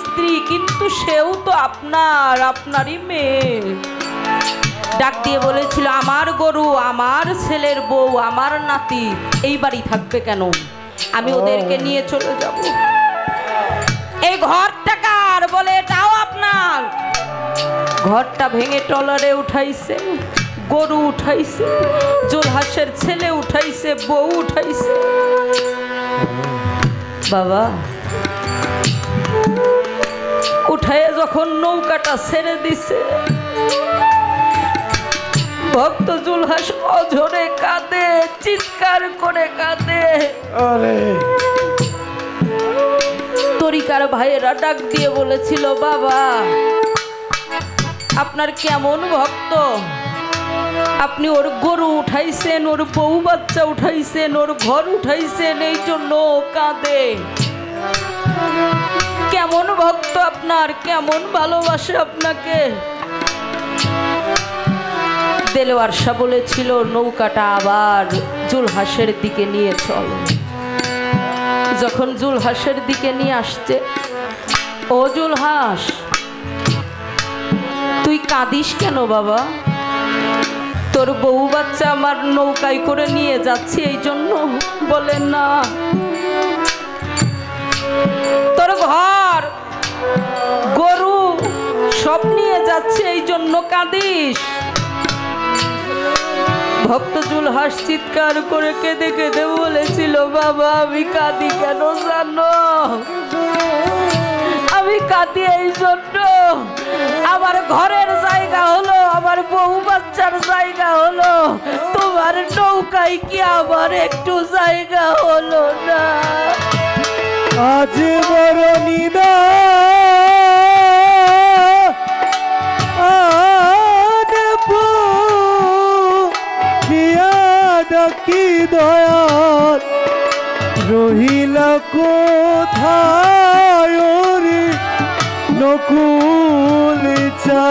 স্ত্রী, কিন্তু সেও তো আপনারই মেয়ে। ডাক দিয়ে বলেছিল, আমার গরু, আমার ছেলের বউ, আমার নাতি এই বাড়ি থাকবে কেন? আমি ওদেরকে নিয়ে চলে যাব। এই ঘরটা কার? বলে এটাও আপনার। ঘরটা ভেঙে টলারে উঠাইছে, গরু উঠাইছে, জোলহাসের ছেলে উঠাইছে, বউ উঠাইছে। বাবা উঠায় যখন নৌকাটা ছেড়ে দিছে, ভক্ত জুলহাস অঝরে কাঁদে, চিৎকার করে কাঁদে। তরিকার ভাইয়েরা ডাক দিয়ে বলেছিল, বাবা আপনার কেমন ভক্ত, আপনি ওর গরু উঠাইছেন, ওর বউ বাচ্চা উঠাইছেন, ওর ঘর উঠাইছেন, এই জন্য কাঁদে। কেমন ভক্ত আপনার, কেমন ভালোবাসে আপনাকে। দেলোয়ার শাহ বলেছিল, নৌকাটা আবার জুলহাসের দিকে নিয়ে চল। যখন জুলহাসের দিকে নিয়ে আসছে, ও জুলহাস তুই কাঁদিস কেন বাবা? তোর বউ বাচ্চা আমার নৌকায় করে নিয়ে যাচ্ছি এই জন্য? বলে না, তোর ঘর গরু সব নিয়ে যাচ্ছে এই জন্য কাঁদিস? ভক্ত জুলহাস চিৎকার করে কেঁদে কেঁদে বলেছিল, বাবা আমি কাঁদি কেন জানো? আমি কাঁদি এই জন্য, আমার ঘরের জায়গা হলো, আমার বউ বাচ্চার জায়গা হলো, তোমার নৌকায় কি আমার একটু জায়গা হলো না? আজ বড় নিদা কি দয়াল রহিলা কোথায় রে নকুল চা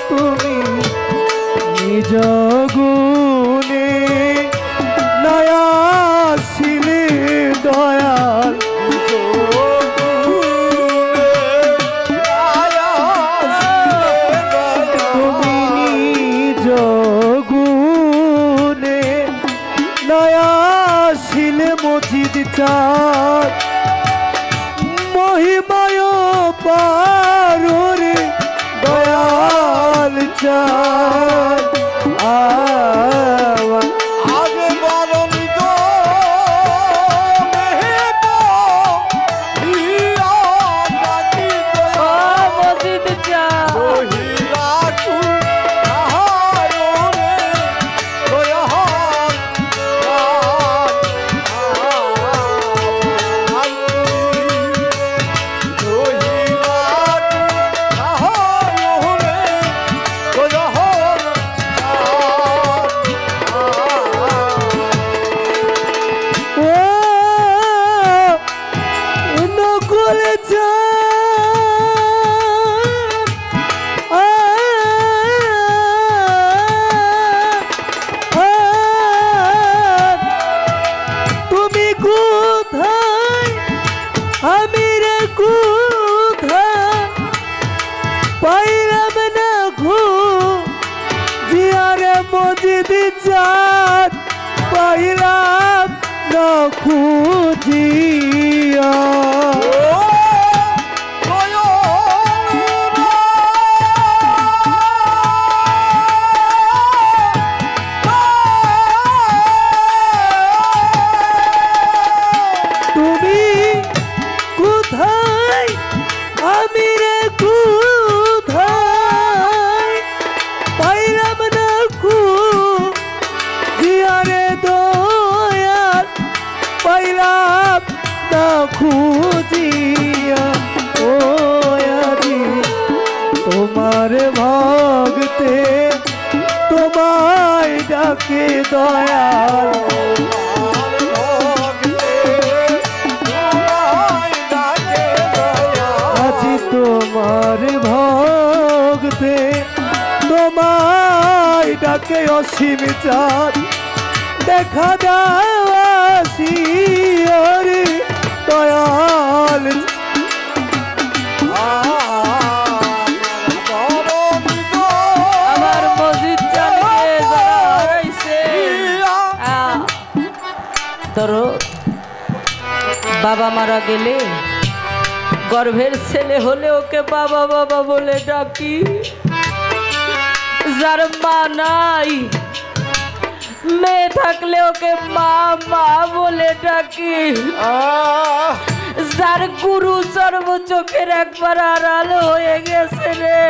তুমি জগুনে নয়া ছিলে দয়াল তুমি জগুনে নয়া ছিলে মজিদ চাঁদ মহিমায় পারে দয়াল চাঁদ আগে বরণ গো মেহেটা মজিদ চাঁদ কোথায় আমি রে কোথায় পাইলাম না জিয়ারে মজিদ চাঁদ পাইলাম না খুঁজিয়া তুমি কোথায় আমি রে কোথায় পাইলাম না জিয়ারে দয়াল পাইলাম না খুঁজিয়া ও আজি তোমার ভক্তে তোমায় ডাকে দয়াল আজি তোমার ভক্তে তোমায় ডাকে অসীম চাঁদ দেখা দাসি হরি দয়াল আমার মসজিদ চালিয়ে যারা হারাইছে তোর বাবা মারা গেলে গর্ভের ছেলে হলে ওকে বাবা বাবা বলে ডাকি, যার মা নাই মেয়ে থাকলে ওকে মা মা বলে ডাকি, যার গুরু সর্ব চোখের একবার আড়াল হয়ে গেছে রে,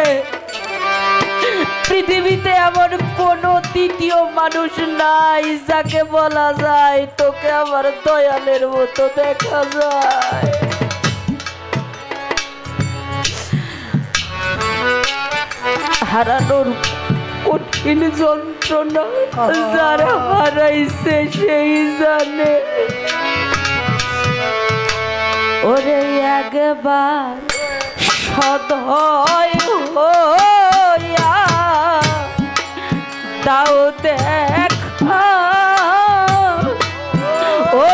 পৃথিবীতে এমন কোন দ্বিতীয় মানুষ নাই যাকে বলা যায় তোকে আমার দয়ালের মতো দেখা যায়। হারানোর কঠিন যন্ত্রণা যারা হারাইছে সেই জানে। ওরে একবার সদয় হইয়া দাও দেখা, ও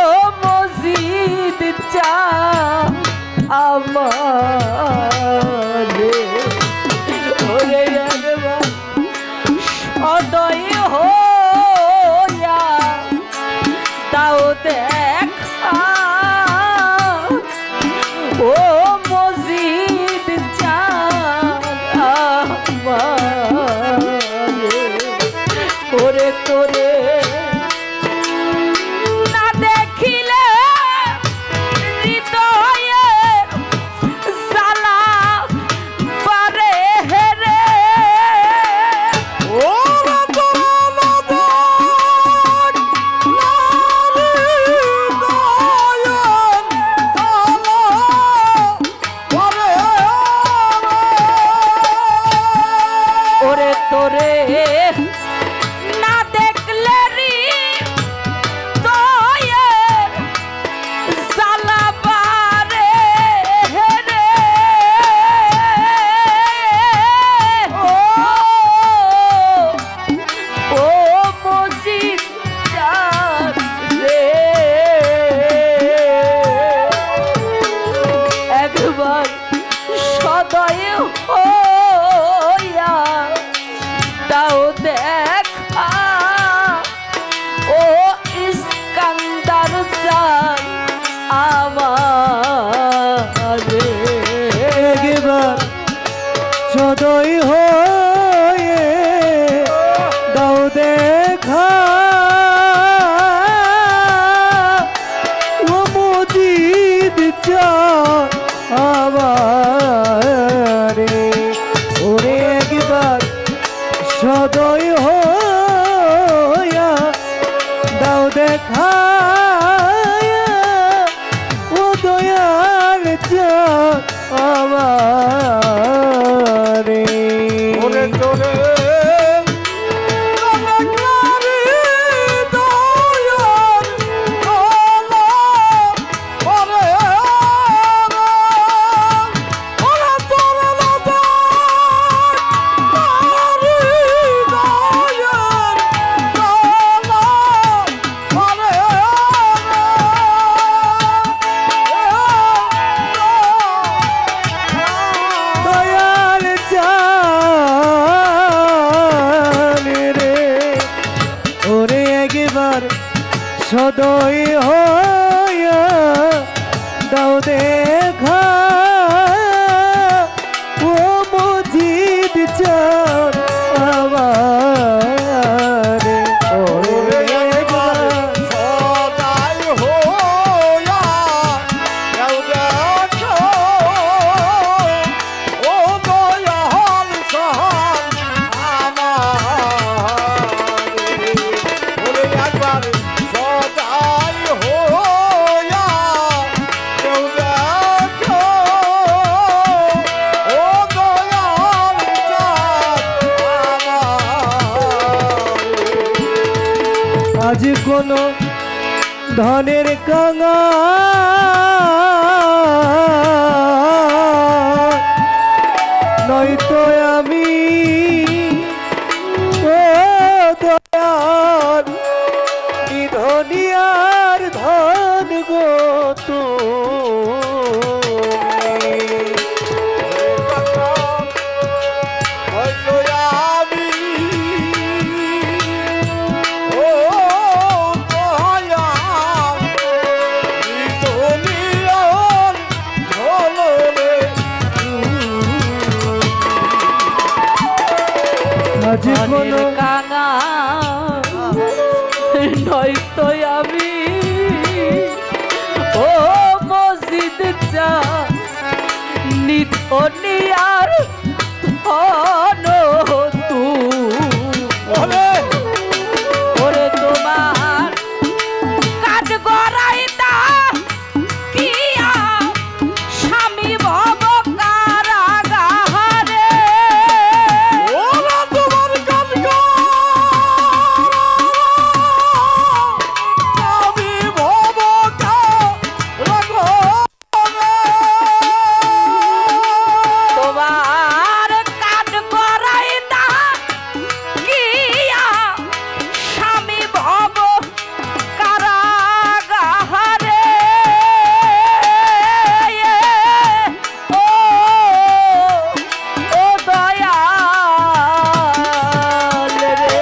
মসজিদ চা আমার, ওরে একবার সদয় হইয়া দাও দেখা, ও মসজিদ চা আমার, ওরে তোরে না দেখিলে হৃদয়ে জ্বালা পারে হেরে, ওরে তোরে না দেখলে হৃদয়ে জ্বালা পারে হেরে, ও মসজিদ চাঁদ রে, একবার সদয় হইয়া দাও দেখা, ও ইস্কান্দার চাঁদ আমার, একবার সদয় হয়ে দাও দেখা, ও মজিদ চাঁদ আমার, ওরে একবার সদয় হইয়া দাও দেখা, ও দয়াল চাঁদ আমার, ওরে তোরে কাঙা নয়তো আমি ও দয়াল নিধনিয়ার ধন গো মনের কাঙা নয়তো আমি ও মসজিদ চা নিধনিয়ার ধন তু ওরে তোমার কাজ গড়াই দা কিয়া স্বামী ভব কারাগারে তোমার কাজ গড়াই দা কিয়া স্বামী ভব কারাগারে ও ও দয়াল রে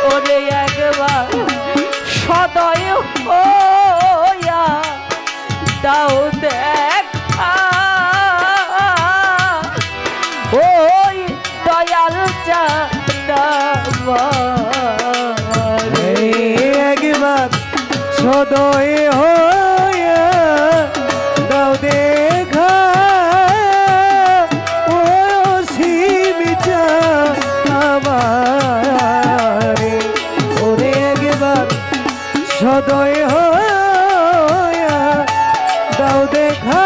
ওরে একবার সদয় হইয়া দাও দেখা ওই দয়াল চাঁদ একবার সদয় হইয়া দাও দেখা ও সীমিতা আমারে ওরে একবার সদয় হইয়া দাও দেখা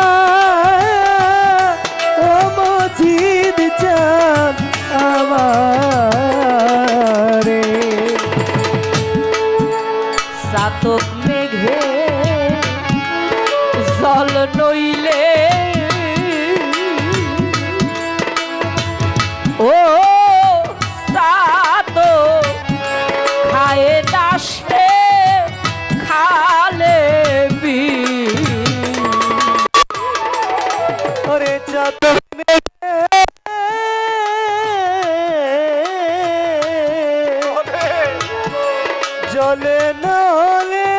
ও মজিদ চাঁদ আমারে সাতক মেঘে জল নইলে ও সাত খায়ে দাসে খালে বি ওরে চাতক মেঘে জলে নলে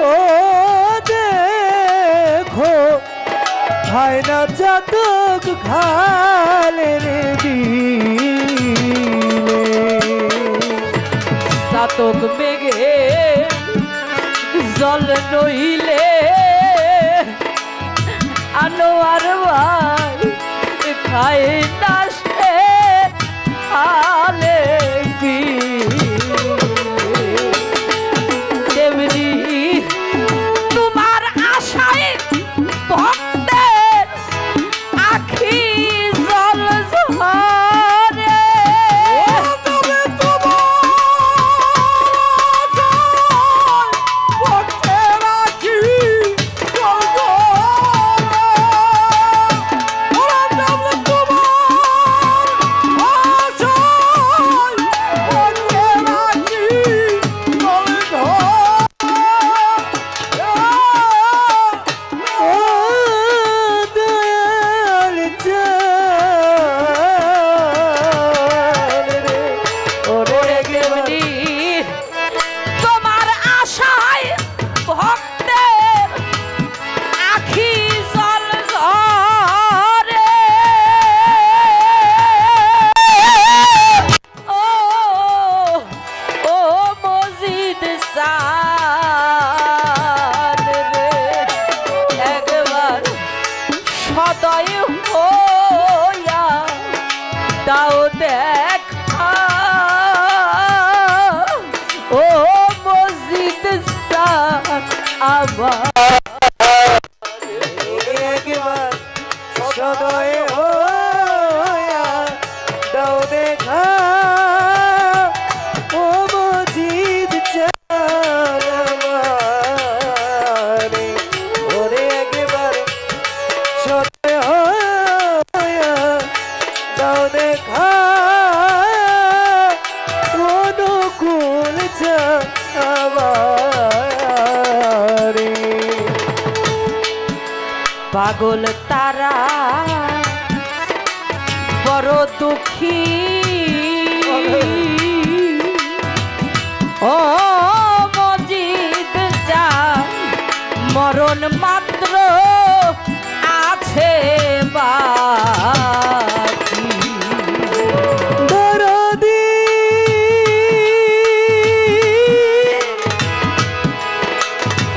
ও দেখো খায় না চাতক খালে রে দিলে সাতক মেঘে জল নইলে আনোয়ার ভাই খায় দাসে আলে বি তেমনি তোমার আশায় ভক্তের আখি জল ঝরে ও দয়াল চাঁদ রে ওরে তেমনি তোমার আশায় ভক্তের আখি জল ঝরে ও ও মজিদ সাদ রে একবার সদয় হইয়া দাও দেখা ও মসজিদ আবার একবার সদয় হইয়া দাও দেখা ও মজিদ পাগল তারা বড় দুঃখী ও মজিদ যা মরণ মাত্র আছে বাকি দরদি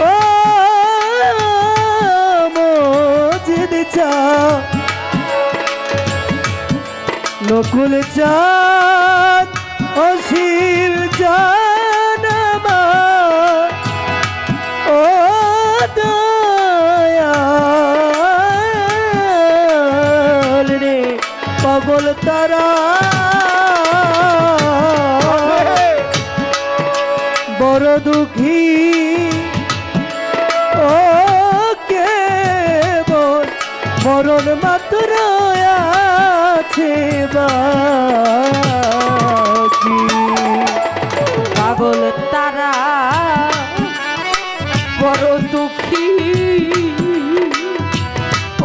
ও মজিদ চা নকুল চাঁদ অশিল জানামা ও দয়াল রে পাগল তারা বড় দুঃখী ও কেবল মরণ মাত্র আছে বাকি পাগল তারা বড় দুঃখী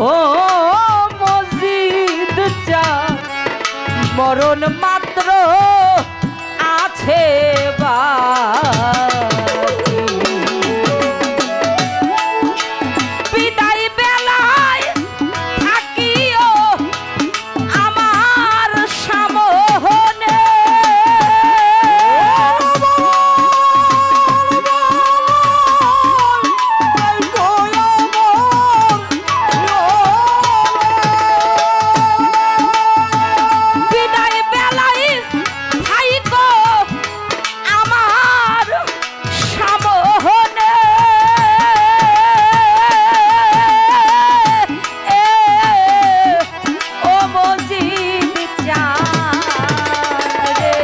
ও মজিদ যা মরণ মাত্র আছে বাকি বিদায় বেলায় থাকিও আমার সামনে বিদায় বেলায় থাইকো আমার সামনে ও মজিদ চাঁদ রে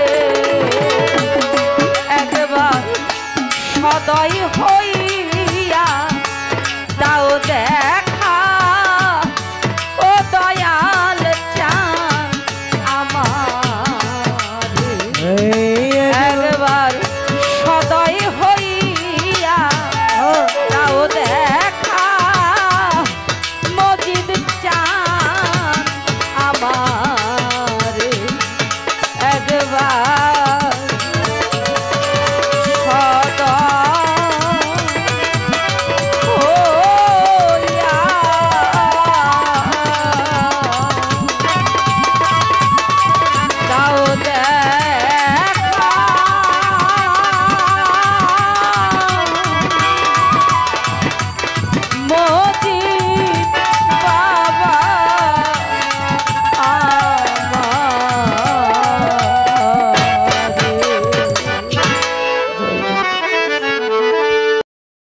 একবার সদয় হো